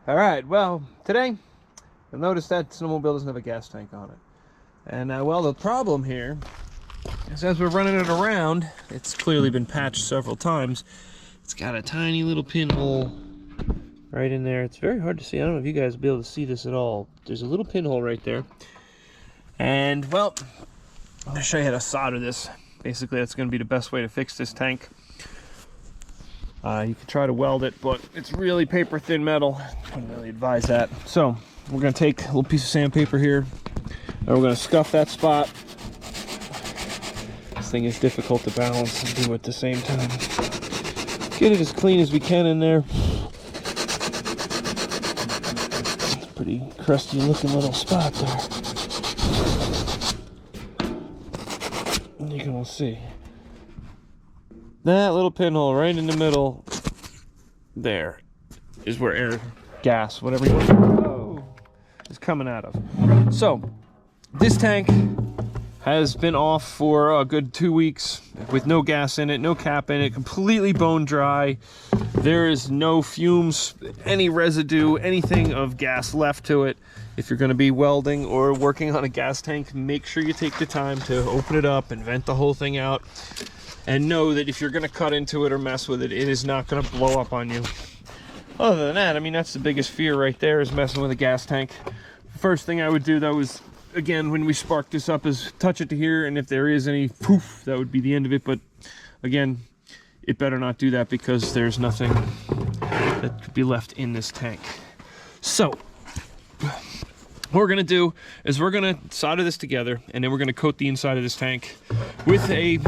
All right, well, today you'll notice that snowmobile doesn't have a gas tank on it. And well, the problem here is as we're running it around, it's clearly been patched several times. It's got a tiny little pinhole right in there. It's very hard to see. I don't know if you guys will be able to see this at all. There's a little pinhole right there. And well, I'm gonna show you how to solder this. Basically, that's gonna be the best way to fix this tank. You could try to weld it, but it's really paper thin metal. Wouldn't really advise that. So we're gonna take a little piece of sandpaper here, and we're gonna scuff that spot. This thing is difficult to balance and do at the same time. Get it as clean as we can in there. It's a pretty crusty looking little spot there. And you can all see that little pinhole right in the middle there is where air, gas, whatever you want to is coming out of. So this tank has been off for a good 2 weeks with no gas in it, no cap in it, completely bone dry. There is no fumes, any residue, anything of gas left to it. If you're going to be welding or working on a gas tank, make sure you take the time to open it up and vent the whole thing out. And know that if you're going to cut into it or mess with it, it is not going to blow up on you. Other than that, I mean, that's the biggest fear right there, is messing with a gas tank. First thing I would do, though, is, again, when we spark this up, is touch it to here, and if there is any poof, that would be the end of it. But again, it better not do that, because there's nothing that could be left in this tank. So what we're going to do is we're going to solder this together, and then we're going to coat the inside of this tank with a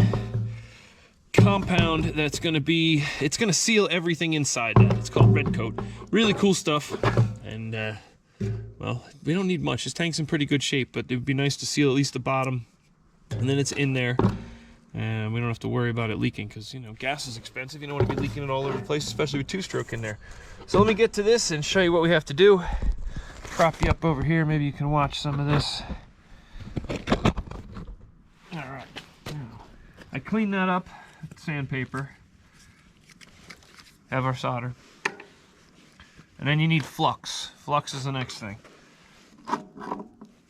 compound that's going to be, it's going to seal everything inside that. It's called red coat. Really cool stuff. And well, we don't need much. This tank's in pretty good shape, but it would be nice to seal at least the bottom, and then it's in there, and we don't have to worry about it leaking, because, you know, gas is expensive. You don't want to be leaking it all over the place, especially with two-stroke in there. So let me get to this and show you what we have to do. Prop you up over here, maybe you can watch some of this. All right, I cleaned that up. Sandpaper, have our solder, and then you need flux. Flux is the next thing.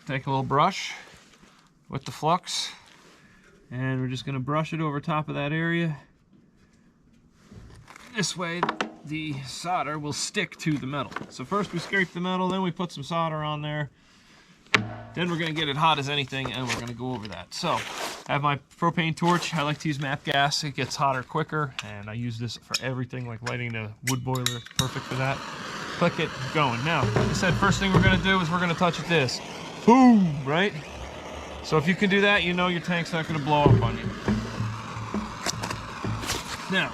Take a little brush with the flux, and we're just going to brush it over top of that area. This way the solder will stick to the metal. So first we scrape the metal, then we put some solder on there. Then we're going to get it hot as anything, and we're going to go over that. So I have my propane torch. I like to use MAP gas. It gets hotter quicker, and I use this for everything, like lighting the wood boiler. It's perfect for that. Click it, going. Now, like I said, first thing we're going to do is we're going to touch it this. Boom, right? So if you can do that, you know your tank's not going to blow up on you. Now,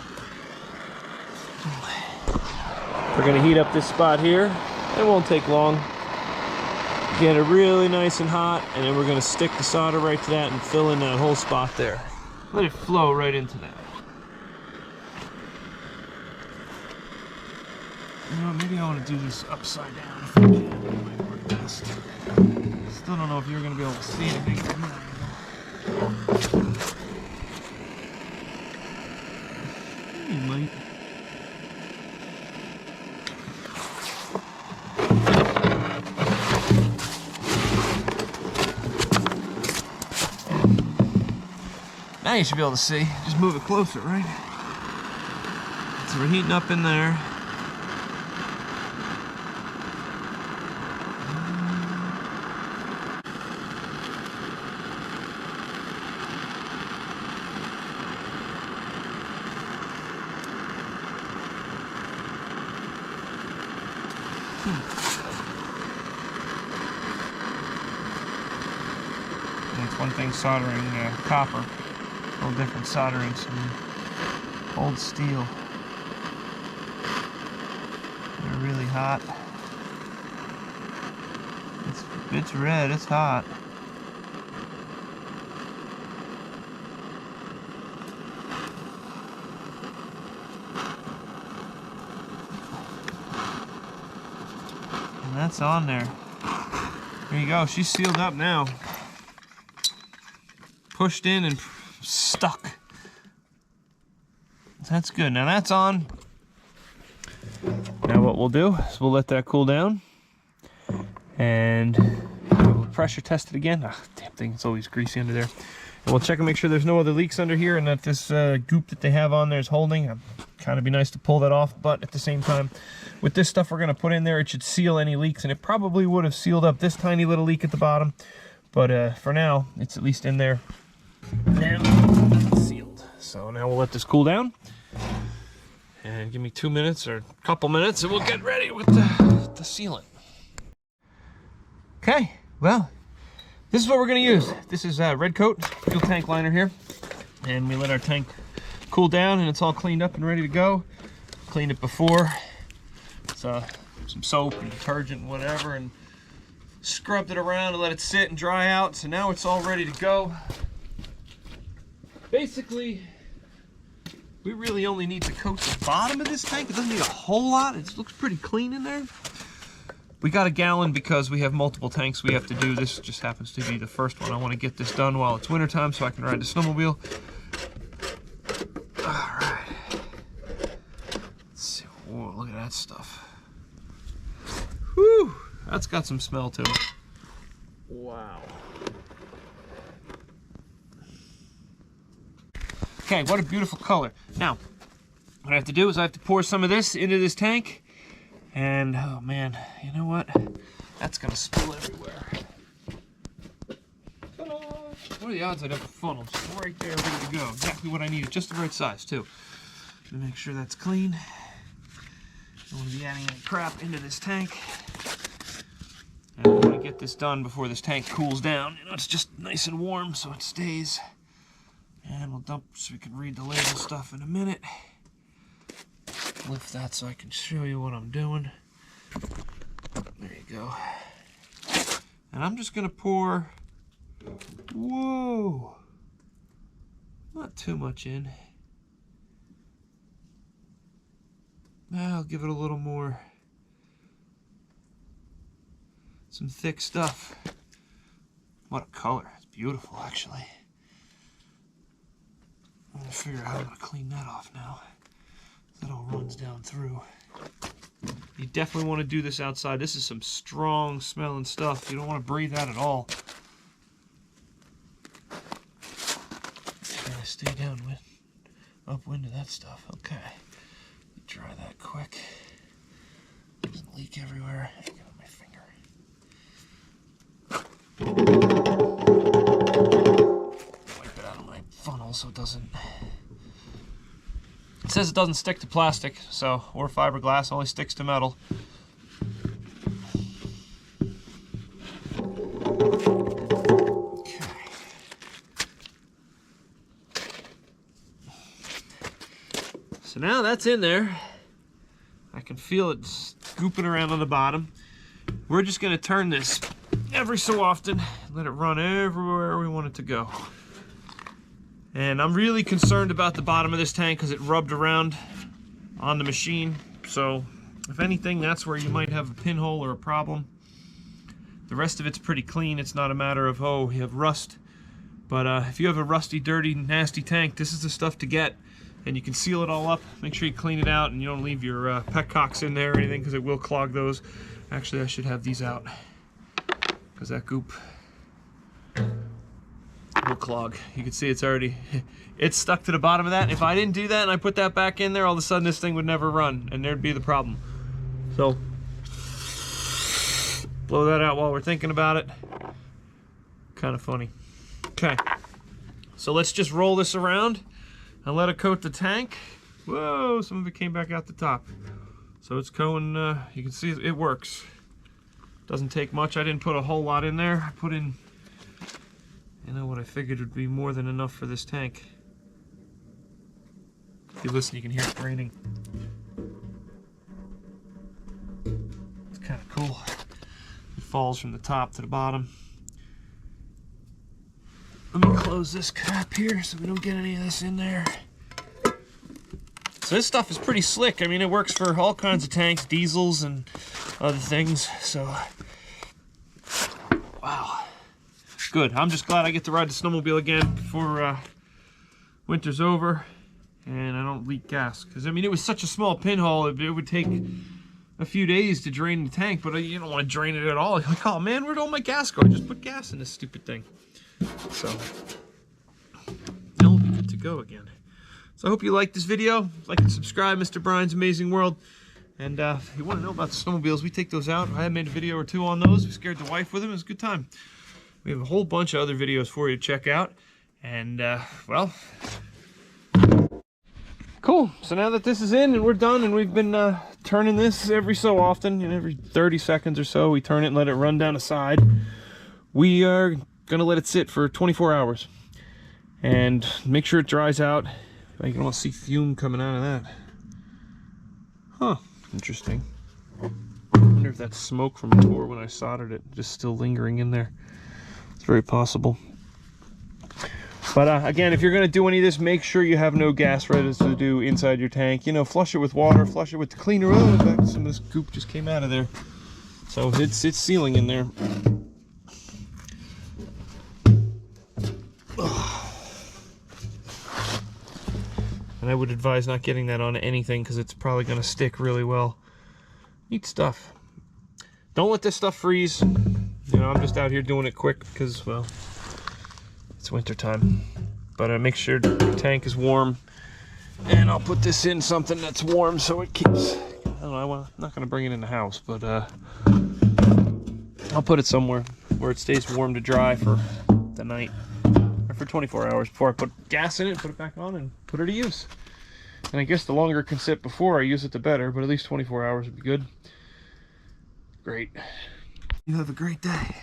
we're going to heat up this spot here. It won't take long. Get it really nice and hot, and then we're going to stick the solder right to that and fill in that whole spot there. Let it flow right into that. You know, maybe I want to do this upside down if I can. It might work best. Still don't know if you're going to be able to see anything from there. You might. Now you should be able to see. Just move it closer, right? So we're heating up in there. That's one thing soldering copper. A little different soldering some old steel. They're really hot. It's red, it's hot. And that's on there. There you go, she's sealed up now. Pushed in and stuck. That's good. Now that's on. Now what what we'll do is we'll let that cool down, and we'll pressure test it again. Ah, damn thing, it's always greasy under there. And we'll check and make sure there's no other leaks under here, and that this goop that they have on there is holding. Kind of be nice to pull that off, but at the same time, with this stuff we're going to put in there, it should seal any leaks, and it probably would have sealed up this tiny little leak at the bottom. But for now, it's at least in there and sealed. So now we'll let this cool down, and give me 2 minutes or a couple minutes, and we'll get ready with the sealant. Okay, well, this is what we're going to use. This is Red Coat fuel tank liner here, and we let our tank cool down, and it's all cleaned up and ready to go. Cleaned it before. It's some soap and detergent and whatever, and scrubbed it around and let it sit and dry out. So now it's all ready to go. Basically, we really only need to coat the bottom of this tank. It doesn't need a whole lot. It looks pretty clean in there. We got a gallon because we have multiple tanks we have to do. This just happens to be the first one. I want to get this done while it's wintertime so I can ride the snowmobile. All right. Let's see. Whoa, look at that stuff. Whew, that's got some smell to it. Wow. Okay, what a beautiful color. Now, what I have to do is I have to pour some of this into this tank. And, oh man, you know what? That's gonna spill everywhere. What are the odds I'd have a funnel just right there ready to go? Exactly what I need, just the right size too. To make sure that's clean. Don't want to be adding any crap into this tank. And I want to get this done before this tank cools down. You know, it's just nice and warm so it stays. And we'll dump so we can read the label stuff in a minute. Lift that so I can show you what I'm doing. There you go. And I'm just gonna pour, whoa, not too much in. I'll give it a little more, some thick stuff. What a color, it's beautiful actually. I'm gonna figure out how I'm gonna clean that off now. That all runs down through. You definitely want to do this outside. This is some strong smelling stuff. You don't want to breathe that at all. Try to stay downwind, upwind of that stuff. Okay. Dry that quick. Doesn't leak everywhere. Get on my finger. Wipe it out of my funnel so it doesn't. It says it doesn't stick to plastic, so, or fiberglass, only sticks to metal. Okay. So now that's in there. I can feel it scooping around on the bottom. We're just going to turn this every so often, let it run everywhere we want it to go. And I'm really concerned about the bottom of this tank because it rubbed around on the machine. So if anything, that's where you might have a pinhole or a problem. The rest of it's pretty clean. It's not a matter of, oh, you have rust. But if you have a rusty, dirty, nasty tank, this is the stuff to get. And you can seal it all up. Make sure you clean it out and you don't leave your petcocks in there or anything because it will clog those. Actually, I should have these out because that goop will clog. You can see it's already, it's stuck to the bottom of that. If I didn't do that and I put that back in there, all of a sudden this thing would never run and there'd be the problem. So, blow that out while we're thinking about it. Kind of funny. Okay, so let's just roll this around and let it coat the tank. Whoa, some of it came back out the top. So it's going, you can see it works. Doesn't take much. I didn't put a whole lot in there. I put in, you know, what I figured would be more than enough for this tank. If you listen, you can hear it raining. It's kind of cool. It falls from the top to the bottom. Let me close this cap here so we don't get any of this in there. So this stuff is pretty slick. I mean, it works for all kinds of tanks, diesels and other things. So, wow. Good. I'm just glad I get to ride the snowmobile again before winter's over and I don't leak gas. Because, I mean, it was such a small pinhole, it would take a few days to drain the tank, but you don't want to drain it at all. You're like, oh man, where'd all my gas go? I just put gas in this stupid thing. So it'll be good to go again. So I hope you liked this video. Like and subscribe, Mr. Brian's Amazing World. And if you want to know about the snowmobiles, we take those out. I had made a video or two on those. We scared the wife with them. It was a good time. We have a whole bunch of other videos for you to check out. And, well, cool. So now that this is in and we're done, and we've been turning this every so often, and every 30 seconds or so, we turn it and let it run down the side. We are going to let it sit for 24 hours. And make sure it dries out. I can almost see fume coming out of that. Huh. Interesting. I wonder if that's smoke from before when I soldered it, just still lingering in there. It's very possible. But again, if you're going to do any of this, make sure you have no gas residue inside your tank. You know, flush it with water, flush it with the cleaner. Oh, in fact, some of this goop just came out of there. So it's sealing in there. And I would advise not getting that on anything because it's probably going to stick really well. Neat stuff. Don't let this stuff freeze. You know, I'm just out here doing it quick because, well, it's winter time. But make sure the tank is warm. And I'll put this in something that's warm so it keeps, I don't know, I'm not going to bring it in the house, but I'll put it somewhere where it stays warm to dry for the night. For 24 hours before I put gas in it, put it back on, and put it to use. And I guess the longer it can sit before I use it, the better, but at least 24 hours would be good. Great. You have a great day.